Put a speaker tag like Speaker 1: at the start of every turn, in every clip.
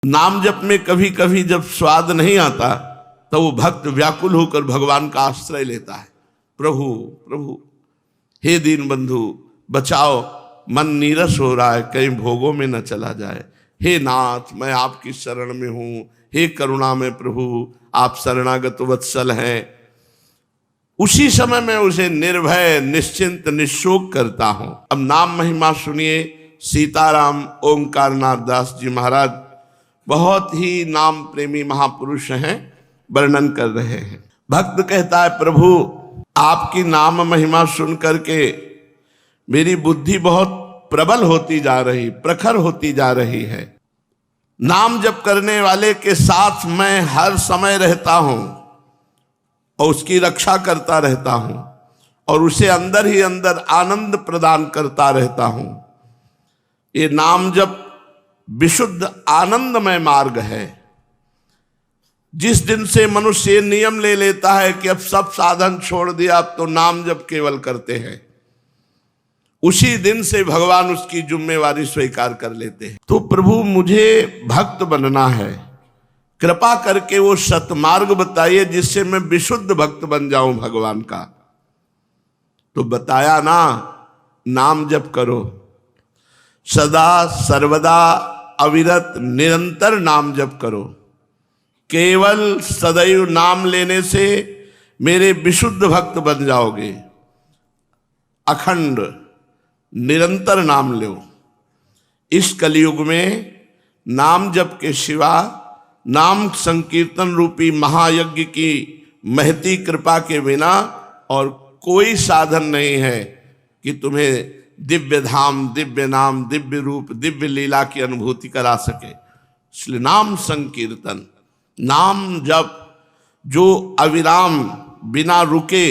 Speaker 1: नाम जप में कभी कभी जब स्वाद नहीं आता तो वो भक्त व्याकुल होकर भगवान का आश्रय लेता है। प्रभु प्रभु, हे दीन बंधु बचाओ, मन नीरस हो रहा है, कहीं भोगों में न चला जाए। हे नाथ, मैं आपकी शरण में हूं। हे करुणा में प्रभु, आप शरणागत वत्सल हैं। उसी समय मैं उसे निर्भय निश्चिंत निशोक करता हूं। अब नाम महिमा सुनिए। सीताराम ओंकारनाथ दास जी महाराज बहुत ही नाम प्रेमी महापुरुष हैं, वर्णन कर रहे हैं। भक्त कहता है, प्रभु आपकी नाम महिमा सुन करके मेरी बुद्धि बहुत प्रबल होती जा रही, प्रखर होती जा रही है। नाम जप करने वाले के साथ मैं हर समय रहता हूं और उसकी रक्षा करता रहता हूं और उसे अंदर ही अंदर आनंद प्रदान करता रहता हूं। ये नाम जप विशुद्ध आनंदमय मार्ग है। जिस दिन से मनुष्य नियम ले लेता है कि अब सब साधन छोड़ दिया, अब तो नाम जप केवल करते हैं, उसी दिन से भगवान उसकी जिम्मेवारी स्वीकार कर लेते हैं। तो प्रभु मुझे भक्त बनना है, कृपा करके वो सतमार्ग बताइए जिससे मैं विशुद्ध भक्त बन जाऊं भगवान का। तो बताया ना, नाम जप करो, सदा सर्वदा अविरत निरंतर नाम जप करो। केवल सदैव नाम लेने से मेरे विशुद्ध भक्त बन जाओगे। अखंड निरंतर नाम लो। इस कलयुग में नाम जप के सिवा नाम संकीर्तन रूपी महायज्ञ की महती कृपा के बिना और कोई साधन नहीं है कि तुम्हें दिव्य धाम, दिव्य नाम, दिव्य रूप, दिव्य लीला की अनुभूति करा सके। इसलिए नाम संकीर्तन, नाम जप जो अविराम बिना रुके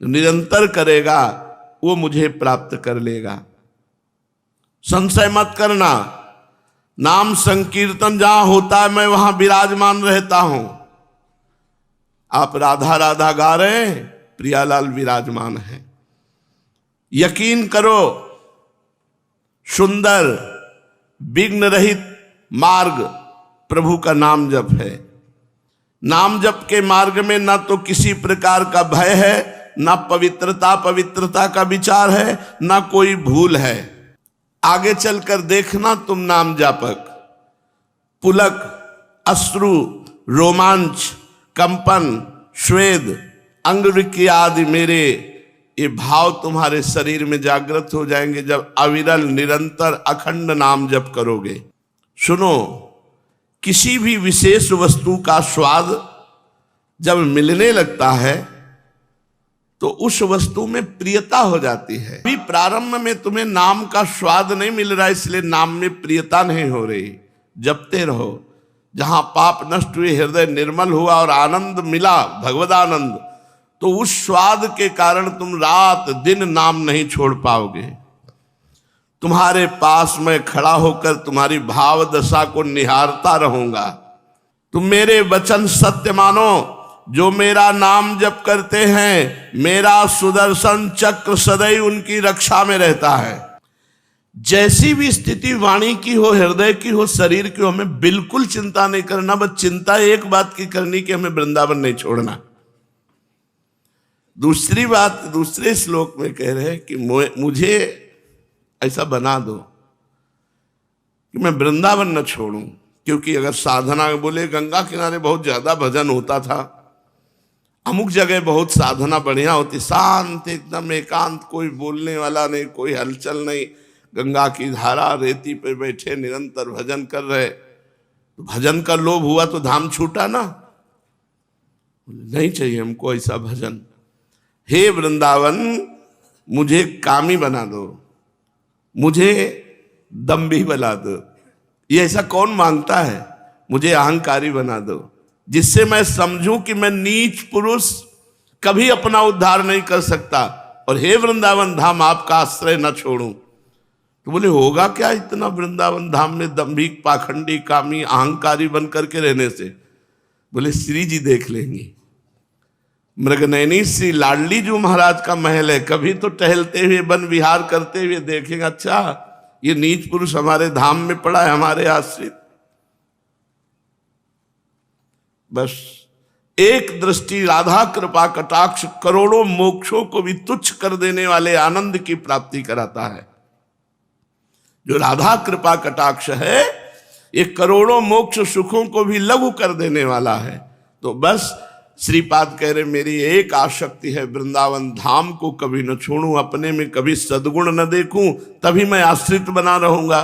Speaker 1: निरंतर करेगा वो मुझे प्राप्त कर लेगा। संशय मत करना, नाम संकीर्तन जहां होता है मैं वहां विराजमान रहता हूं। आप राधा राधा गा रहे हैं, प्रियालाल विराजमान है। यकीन करो, सुंदर विघ्न रहित मार्ग प्रभु का नाम जप है। नाम जप के मार्ग में ना तो किसी प्रकार का भय है, ना पवित्रता का विचार है, ना कोई भूल है। आगे चलकर देखना तुम नाम जापक, पुलक, अश्रु, रोमांच, कंपन, स्वेद, अंगवृक्की आदि मेरे ये भाव तुम्हारे शरीर में जागृत हो जाएंगे जब अविरल निरंतर अखंड नाम जप करोगे। सुनो, किसी भी विशेष वस्तु का स्वाद जब मिलने लगता है तो उस वस्तु में प्रियता हो जाती है। अभी प्रारंभ में तुम्हें नाम का स्वाद नहीं मिल रहा, इसलिए नाम में प्रियता नहीं हो रही। जपते रहो। जहां पाप नष्ट हुए, हृदय निर्मल हुआ और आनंद मिला, भगवदानंद, तो उस स्वाद के कारण तुम रात दिन नाम नहीं छोड़ पाओगे। तुम्हारे पास मैं खड़ा होकर तुम्हारी भाव दशा को निहारता रहूंगा। तुम मेरे वचन सत्य मानो। जो मेरा नाम जप करते हैं, मेरा सुदर्शन चक्र सदैव उनकी रक्षा में रहता है। जैसी भी स्थिति वाणी की हो, हृदय की हो, शरीर की हो, हमें बिल्कुल चिंता नहीं करना। बस चिंता एक बात की करनी कि हमें वृंदावन नहीं छोड़ना। दूसरी बात दूसरे श्लोक में कह रहे हैं कि मुझे ऐसा बना दो कि मैं वृंदावन न छोड़ूं। क्योंकि अगर साधना बोले, गंगा किनारे बहुत ज्यादा भजन होता था, अमुक जगह बहुत साधना बढ़िया होती, शांत एकदम एकांत, कोई बोलने वाला नहीं, कोई हलचल नहीं, गंगा की धारा, रेती पे बैठे निरंतर भजन कर रहे। तो भजन का लोभ हुआ तो धाम छूटा ना। नहीं चाहिए हमको ऐसा भजन। हे वृंदावन, मुझे कामी बना दो, मुझे दम्भी बना दो। ये ऐसा कौन मांगता है? मुझे अहंकारी बना दो, जिससे मैं समझूं कि मैं नीच पुरुष कभी अपना उद्धार नहीं कर सकता, और हे वृंदावन धाम आपका आश्रय न छोड़ूं। तो बोले, होगा क्या इतना वृंदावन धाम में दम्भिक, पाखंडी, कामी, अहंकारी बन करके रहने से? बोले, श्री जी देख लेंगी। मृगनयनी श्री लाडली जो महाराज का महल है, कभी तो टहलते हुए वन विहार करते हुए देखेंगे, अच्छा ये नीच पुरुष हमारे धाम में पड़ा है, हमारे आश्रित। बस एक दृष्टि राधा कृपा कटाक्ष करोड़ों मोक्षों को भी तुच्छ कर देने वाले आनंद की प्राप्ति कराता है। जो राधा कृपा कटाक्ष है ये करोड़ों मोक्ष सुखों को भी लघु कर देने वाला है। तो बस श्रीपाद कह रहे मेरी एक आसक्ति है, वृंदावन धाम को कभी न छोड़ूं, अपने में कभी सद्गुण न देखूं, तभी मैं आश्रित बना रहूंगा।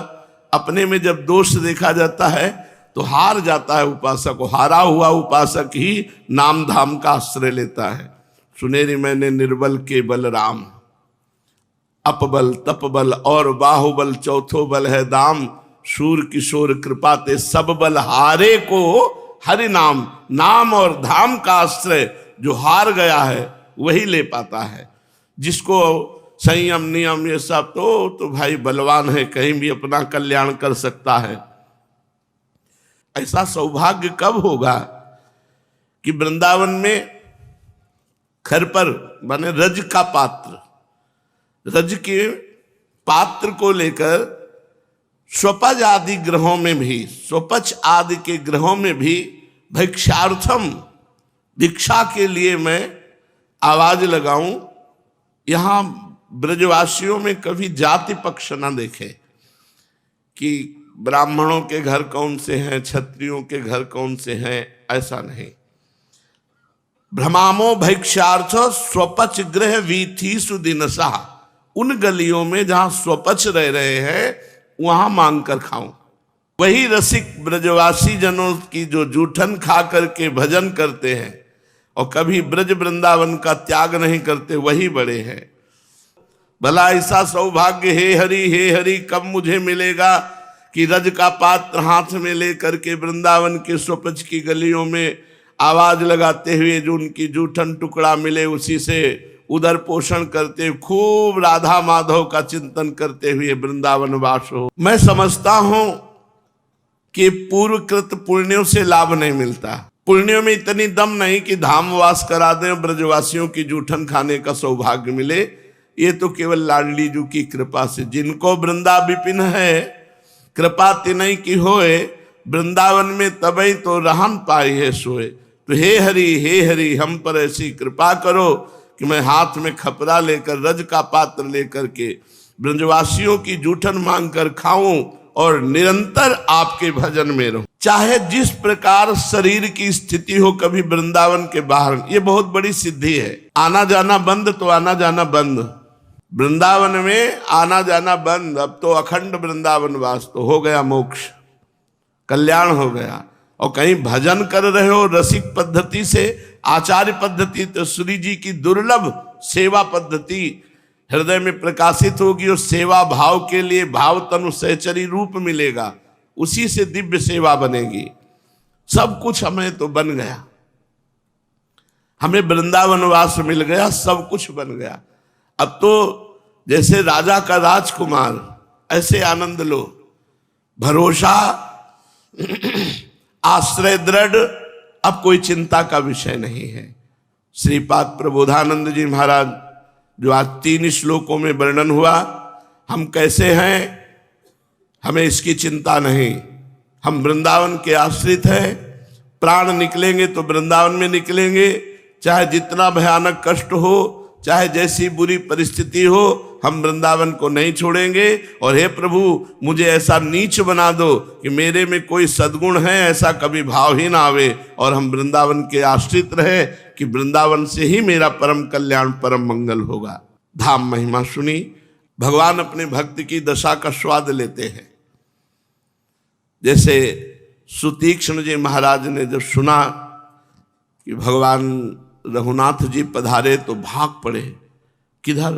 Speaker 1: अपने में जब दोष देखा जाता है तो हार जाता है उपासक। हारा हुआ उपासक ही नाम धाम का आश्रय लेता है। सुनेरी मैंने निर्बल के बल राम, अपबल तपबल और बाहुबल चौथो बल है दाम, शूर किशोर कृपा ते सब बल हारे को हरि नाम। नाम और धाम का आश्रय जो हार गया है वही ले पाता है। जिसको संयम नियम ये सब तो भाई बलवान है, कहीं भी अपना कल्याण कर सकता है। ऐसा सौभाग्य कब होगा कि वृंदावन में घर पर माने रज का पात्र, रज के पात्र को लेकर स्वपच आदि ग्रहों में भी, स्वपच आदि के ग्रहों में भी भिक्षार्थम, भिक्षा के लिए मैं आवाज लगाऊं। यहां ब्रजवासियों में कभी जाति पक्ष न देखे कि ब्राह्मणों के घर कौन से हैं, क्षत्रियों के घर कौन से हैं, ऐसा नहीं। भ्रमामो भिक्षार्थ स्वपच गृह वीथी सुदिनसा, उन गलियों में जहां स्वपच रह रहे हैं वहां मांग कर खाऊं। वही रसिक ब्रजवासी जनों की जो जूठन खा करके भजन करते हैं और कभी ब्रज वृंदावन का त्याग नहीं करते, वही बड़े हैं। भला ऐसा सौभाग्य हे हरि कब मुझे मिलेगा कि रज का पात्र हाथ में लेकर के वृंदावन के स्वपच की गलियों में आवाज लगाते हुए जो उनकी जूठन टुकड़ा मिले उसी से उदर पोषण करते, खूब राधा माधव का चिंतन करते हुए वृंदावन वास हो। मैं समझता हूं कि पूर्वकृत पुण्यों से लाभ नहीं मिलता। पुण्यों में इतनी दम नहीं कि धाम वास करा दें, ब्रजवासियों की जूठन खाने का सौभाग्य मिले। ये तो केवल लाडली जू की कृपा से, जिनको वृंदा विपिन है कृपा तिनई की होए, वृंदावन में तबई तो रहन पाई है सोए। तो हे हरि हम पर ऐसी कृपा करो कि मैं हाथ में खपरा लेकर रज का पात्र लेकर के ब्रजवासियों की जूठन मांग कर खाऊं और निरंतर आपके भजन में रहूं। चाहे जिस प्रकार शरीर की स्थिति हो, कभी वृंदावन के बाहर, ये बहुत बड़ी सिद्धि है। आना जाना बंद तो आना जाना बंद, वृंदावन में आना जाना बंद। अब तो अखंड वृंदावन वास, तो हो गया मोक्ष, कल्याण हो गया। और कहीं भजन कर रहे हो रसिक पद्धति से, आचार्य पद्धति, तो श्री जी की दुर्लभ सेवा पद्धति हृदय में प्रकाशित होगी और सेवा भाव के लिए भाव तनु सहचरी रूप मिलेगा, उसी से दिव्य सेवा बनेगी। सब कुछ हमें तो बन गया, हमें वृंदावन वास मिल गया, सब कुछ बन गया। अब तो जैसे राजा का राजकुमार, ऐसे आनंद लो। भरोसा आश्रय दृढ़, अब कोई चिंता का विषय नहीं है। श्रीपाद प्रबोधानंद जी महाराज जो आज 3 श्लोकों में वर्णन हुआ, हम कैसे हैं हमें इसकी चिंता नहीं। हम वृंदावन के आश्रित हैं, प्राण निकलेंगे तो वृंदावन में निकलेंगे, चाहे जितना भयानक कष्ट हो, चाहे जैसी बुरी परिस्थिति हो, हम वृंदावन को नहीं छोड़ेंगे। और हे प्रभु मुझे ऐसा नीच बना दो कि मेरे में कोई सद्गुण है ऐसा कभी भाव ही ना आवे, और हम वृंदावन के आश्रित रहे कि वृंदावन से ही मेरा परम कल्याण परम मंगल होगा। धाम महिमा सुनी, भगवान अपने भक्त की दशा का स्वाद लेते हैं। जैसे सुतीक्ष्ण जी महाराज ने जब सुना कि भगवान रघुनाथ जी पधारे तो भाग पड़े, किधर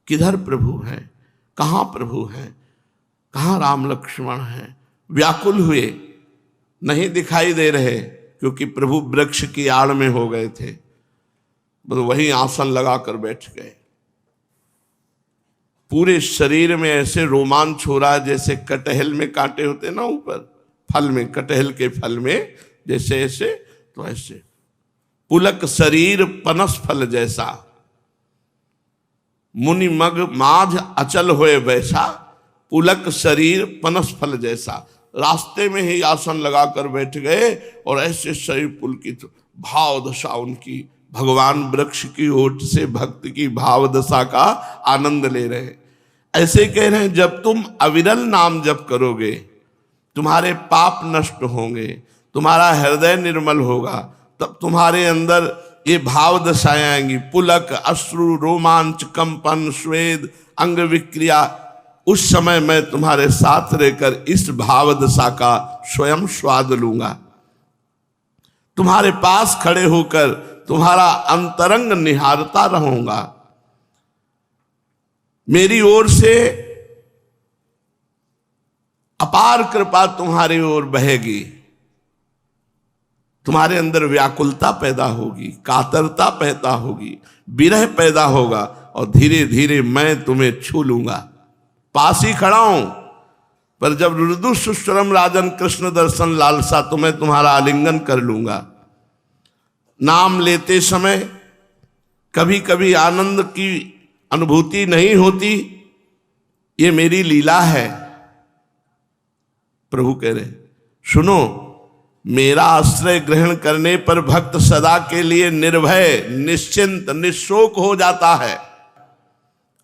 Speaker 1: किधर प्रभु हैं, कहाँ प्रभु हैं, कहाँ राम लक्ष्मण हैं। व्याकुल हुए, नहीं दिखाई दे रहे, क्योंकि प्रभु वृक्ष की आड़ में हो गए थे। बस वहीं आसन लगाकर बैठ गए। पूरे शरीर में ऐसे रोमांच हो रहा है जैसे कटहल में कांटे होते ना ऊपर, फल में, कटहल के फल में जैसे ऐसे, तो ऐसे पुलक शरीर पनस फल जैसा, मुनि मग माझ अचल होए वैसा, पुलक शरीर पनस फल जैसा। रास्ते में ही आसन लगाकर बैठ गए और ऐसे शरीर पुलकित, भाव दशा उनकी, भगवान वृक्ष की ओट से भक्त की भाव दशा का आनंद ले रहे हैं। ऐसे कह रहे हैं, जब तुम अविरल नाम जप करोगे तुम्हारे पाप नष्ट होंगे, तुम्हारा हृदय निर्मल होगा, तब तुम्हारे अंदर ये भाव दशाएं आएंगी, पुलक, अश्रु, रोमांच, कंपन, स्वेद, अंग विक्रिया। उस समय मैं तुम्हारे साथ रहकर इस भाव दशा का स्वयं स्वाद लूंगा, तुम्हारे पास खड़े होकर तुम्हारा अंतरंग निहारता रहूंगा, मेरी ओर से अपार कृपा तुम्हारी ओर बहेगी, तुम्हारे अंदर व्याकुलता पैदा होगी, कातरता पैदा होगी, विरह पैदा होगा और धीरे धीरे मैं तुम्हें छू लूंगा, पास ही खड़ा हूं। पर जब रुदु सुश्रम राजन कृष्ण दर्शन लालसा, तो मैं तुम्हारा आलिंगन कर लूंगा। नाम लेते समय कभी कभी आनंद की अनुभूति नहीं होती, ये मेरी लीला है। प्रभु कह रहे, सुनो, मेरा आश्रय ग्रहण करने पर भक्त सदा के लिए निर्भय, निश्चिंत, निशोक हो जाता है।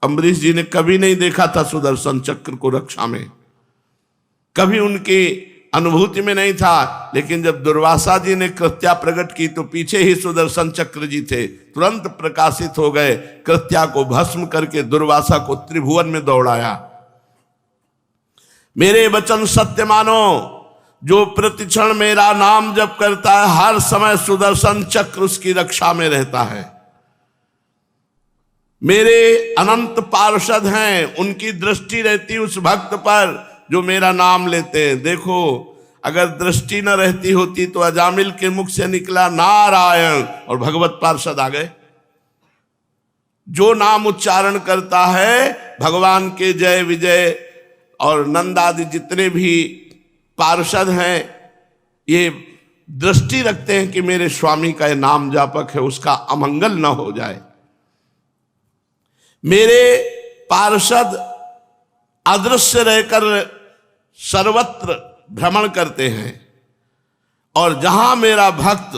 Speaker 1: अम्बरीश जी ने कभी नहीं देखा था सुदर्शन चक्र को रक्षा में, कभी उनकी अनुभूति में नहीं था, लेकिन जब दुर्वासा जी ने कृत्या प्रकट की तो पीछे ही सुदर्शन चक्र जी थे, तुरंत प्रकाशित हो गए, कृत्या को भस्म करके दुर्वासा को त्रिभुवन में दौड़ाया। मेरे वचन सत्य मानो, जो प्रतिक्षण मेरा नाम जप करता है, हर समय सुदर्शन चक्र उसकी रक्षा में रहता है। मेरे अनंत पार्षद हैं, उनकी दृष्टि रहती उस भक्त पर जो मेरा नाम लेते हैं। देखो, अगर दृष्टि न रहती होती तो अजामिल के मुख से निकला नारायण और भगवत पार्षद आ गए। जो नाम उच्चारण करता है, भगवान के जय विजय और नंद आदि जितने भी पार्षद हैं, ये दृष्टि रखते हैं कि मेरे स्वामी का ये नाम जापक है, उसका अमंगल न हो जाए। मेरे पार्षद अदृश्य रहकर सर्वत्र भ्रमण करते हैं, और जहां मेरा भक्त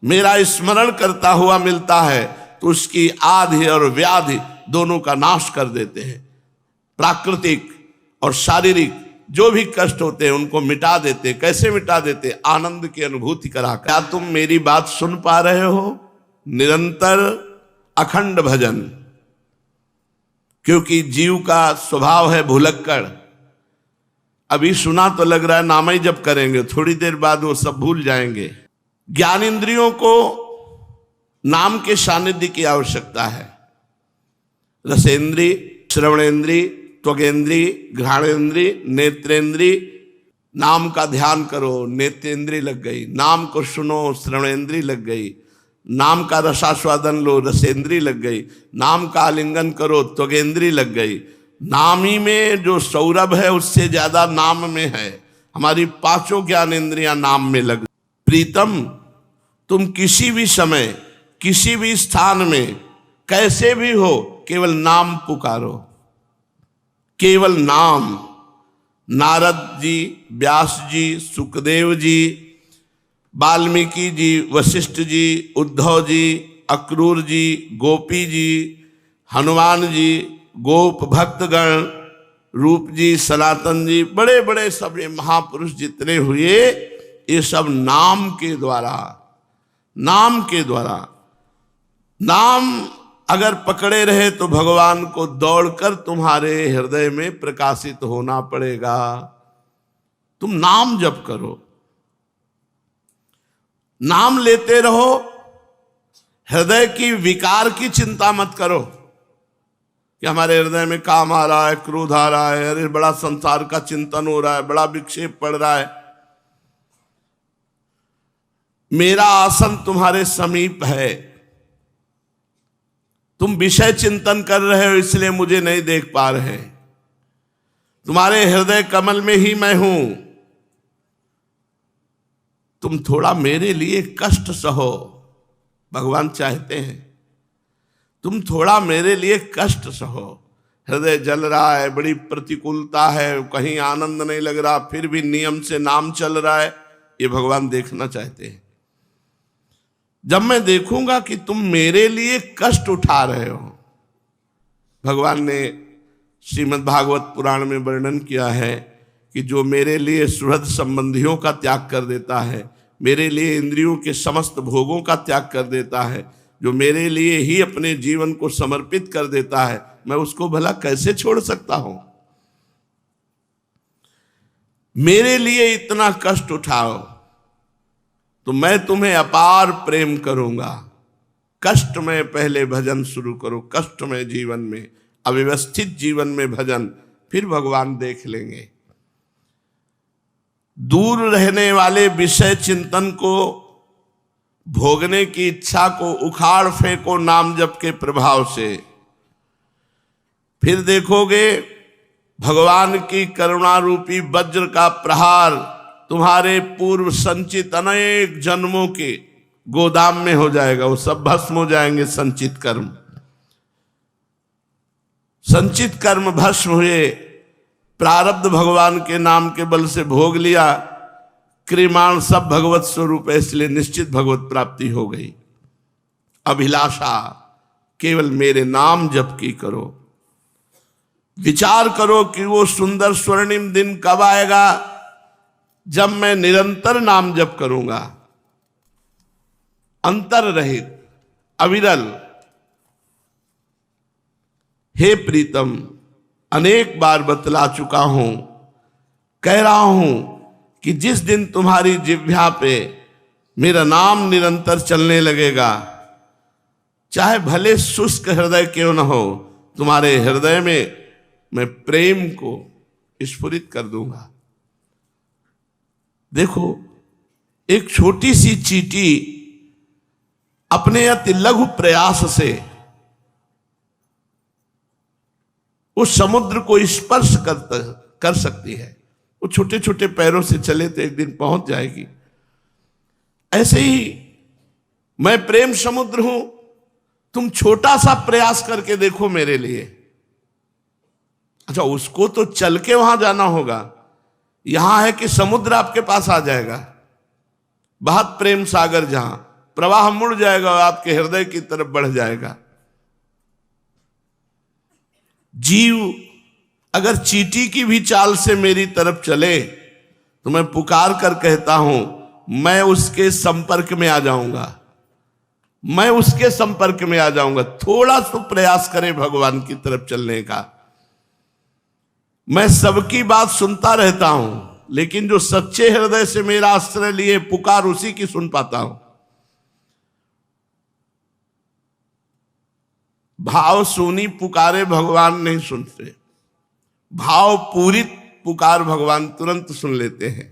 Speaker 1: मेरा स्मरण करता हुआ मिलता है तो उसकी आधि और व्याधि दोनों का नाश कर देते हैं। प्राकृतिक और शारीरिक जो भी कष्ट होते हैं उनको मिटा देते। कैसे मिटा देते? आनंद की अनुभूति कराकर। क्या तुम मेरी बात सुन पा रहे हो? निरंतर अखंड भजन, क्योंकि जीव का स्वभाव है भुलक्कड़। अभी सुना तो लग रहा है नाम ही जप करेंगे, थोड़ी देर बाद वो सब भूल जाएंगे। ज्ञान इंद्रियों को नाम के सानिध्य की आवश्यकता है। रसेंद्री, श्रवणेन्द्री, त्वगेंद्री, घ्राणेन्द्री, नेत्रेंद्री, नाम का ध्यान करो, नेत्रेंद्री लग गई। नाम को सुनो, श्रवणेन्द्री लग गई। नाम का रसास्वादन लो, रसेंद्री लग गई। नाम का आलिंगन करो, त्वगेंद्री लग गई। नाम ही में जो सौरभ है उससे ज्यादा नाम में है। हमारी पांचों ज्ञानेंद्रियां नाम में लग। प्रीतम, तुम किसी भी समय, किसी भी स्थान में, कैसे भी हो, केवल नाम पुकारो, केवल नाम। नारद जी, व्यास जी, सुखदेव जी, वाल्मीकि जी, वशिष्ठ जी, उद्धव जी, अक्रूर जी, गोपी जी, हनुमान जी, गोप भक्तगण, रूप जी, सनातन जी, बड़े बड़े सब ये महापुरुष जितने हुए, ये सब नाम के द्वारा, नाम के द्वारा। नाम अगर पकड़े रहे तो भगवान को दौड़कर तुम्हारे हृदय में प्रकाशित होना पड़ेगा। तुम नाम जप करो, नाम लेते रहो, हृदय की विकार की चिंता मत करो कि हमारे हृदय में काम आ रहा है, क्रोध आ रहा है, अरे बड़ा संसार का चिंतन हो रहा है, बड़ा विक्षेप पड़ रहा है। मेरा आसन तुम्हारे समीप है, तुम विषय चिंतन कर रहे हो इसलिए मुझे नहीं देख पा रहे। तुम्हारे हृदय कमल में ही मैं हूं। तुम थोड़ा मेरे लिए कष्ट सहो, भगवान चाहते हैं तुम थोड़ा मेरे लिए कष्ट सहो। हृदय जल रहा है, बड़ी प्रतिकूलता है, कहीं आनंद नहीं लग रहा, फिर भी नियम से नाम चल रहा है, ये भगवान देखना चाहते हैं। जब मैं देखूंगा कि तुम मेरे लिए कष्ट उठा रहे हो, भगवान ने श्रीमद् भागवत पुराण में वर्णन किया है कि जो मेरे लिए सुहृद संबंधियों का त्याग कर देता है, मेरे लिए इंद्रियों के समस्त भोगों का त्याग कर देता है, जो मेरे लिए ही अपने जीवन को समर्पित कर देता है, मैं उसको भला कैसे छोड़ सकता हूं। मेरे लिए इतना कष्ट उठाओ तो मैं तुम्हें अपार प्रेम करूंगा। कष्ट में पहले भजन शुरू करो, कष्ट में जीवन में, अव्यवस्थित जीवन में भजन, फिर भगवान देख लेंगे। दूर रहने वाले विषय चिंतन को, भोगने की इच्छा को उखाड़ फेंको नाम जप के प्रभाव से, फिर देखोगे भगवान की करुणा रूपी वज्र का प्रहार तुम्हारे पूर्व संचित अनेक जन्मों के गोदाम में हो जाएगा। वो सब भस्म हो जाएंगे। संचित कर्म, संचित कर्म भस्म हुए, प्रारब्ध भगवान के नाम के बल से भोग लिया, क्रियमाण सब भगवत स्वरूप है, इसलिए निश्चित भगवत प्राप्ति हो गई। अभिलाषा केवल मेरे नाम जप की करो। विचार करो कि वो सुंदर स्वर्णिम दिन कब आएगा जब मैं निरंतर नाम जप करूंगा, अंतर रहित, अविरल। हे प्रीतम, अनेक बार बतला चुका हूं, कह रहा हूं कि जिस दिन तुम्हारी जिह्वा पे मेरा नाम निरंतर चलने लगेगा, चाहे भले शुष्क हृदय क्यों न हो, तुम्हारे हृदय में मैं प्रेम को स्फुरित कर दूंगा। देखो, एक छोटी सी चींटी अपने अति लघु प्रयास से उस समुद्र को स्पर्श कर सकती है। वो छोटे छोटे पैरों से चले तो एक दिन पहुंच जाएगी। ऐसे ही मैं प्रेम समुद्र हूं, तुम छोटा सा प्रयास करके देखो मेरे लिए। अच्छा, उसको तो चल के वहां जाना होगा, यहां है कि समुद्र आपके पास आ जाएगा। बहुत प्रेम सागर, जहां प्रवाह मुड़ जाएगा और आपके हृदय की तरफ बढ़ जाएगा। जीव अगर चींटी की भी चाल से मेरी तरफ चले तो मैं पुकार कर कहता हूं, मैं उसके संपर्क में आ जाऊंगा, मैं उसके संपर्क में आ जाऊंगा। थोड़ा सा प्रयास करें भगवान की तरफ चलने का। मैं सबकी बात सुनता रहता हूं, लेकिन जो सच्चे हृदय से मेरा आश्रय लिए पुकार, उसी की सुन पाता हूं। भाव सुनी पुकारे भगवान नहीं सुनते, भाव पूरित पुकार भगवान तुरंत सुन लेते हैं।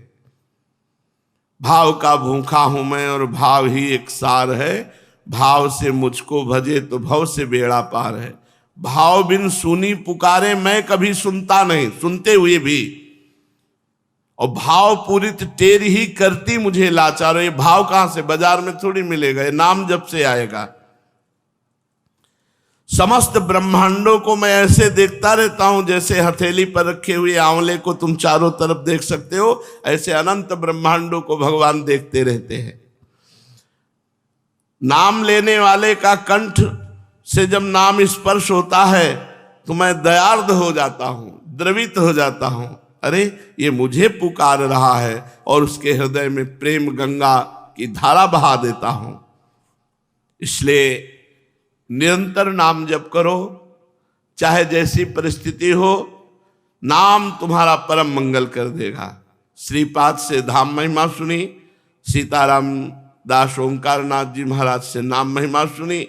Speaker 1: भाव का भूखा हूं मैं और भाव ही एक सार है, भाव से मुझको भजे तो भव से बेड़ा पार है। भाव बिन सुनी पुकारे मैं कभी सुनता नहीं, सुनते हुए भी। और भाव पूरित तेरी ही करती मुझे लाचार। ये भाव कहां से, बाजार में थोड़ी मिलेगा, ये नाम जब से आएगा। समस्त ब्रह्मांडों को मैं ऐसे देखता रहता हूं जैसे हथेली पर रखे हुए आंवले को तुम चारों तरफ देख सकते हो, ऐसे अनंत ब्रह्मांडों को भगवान देखते रहते हैं। नाम लेने वाले का कंठ से जब नाम स्पर्श होता है तो मैं दयार्द हो जाता हूं, द्रवित हो जाता हूं। अरे, ये मुझे पुकार रहा है, और उसके हृदय में प्रेम गंगा की धारा बहा देता हूं। इसलिए निरंतर नाम जप करो, चाहे जैसी परिस्थिति हो, नाम तुम्हारा परम मंगल कर देगा। श्रीपाद से धाम महिमा सुनी, सीताराम दास ओंकार नाथ जी महाराज से नाम महिमा सुनी।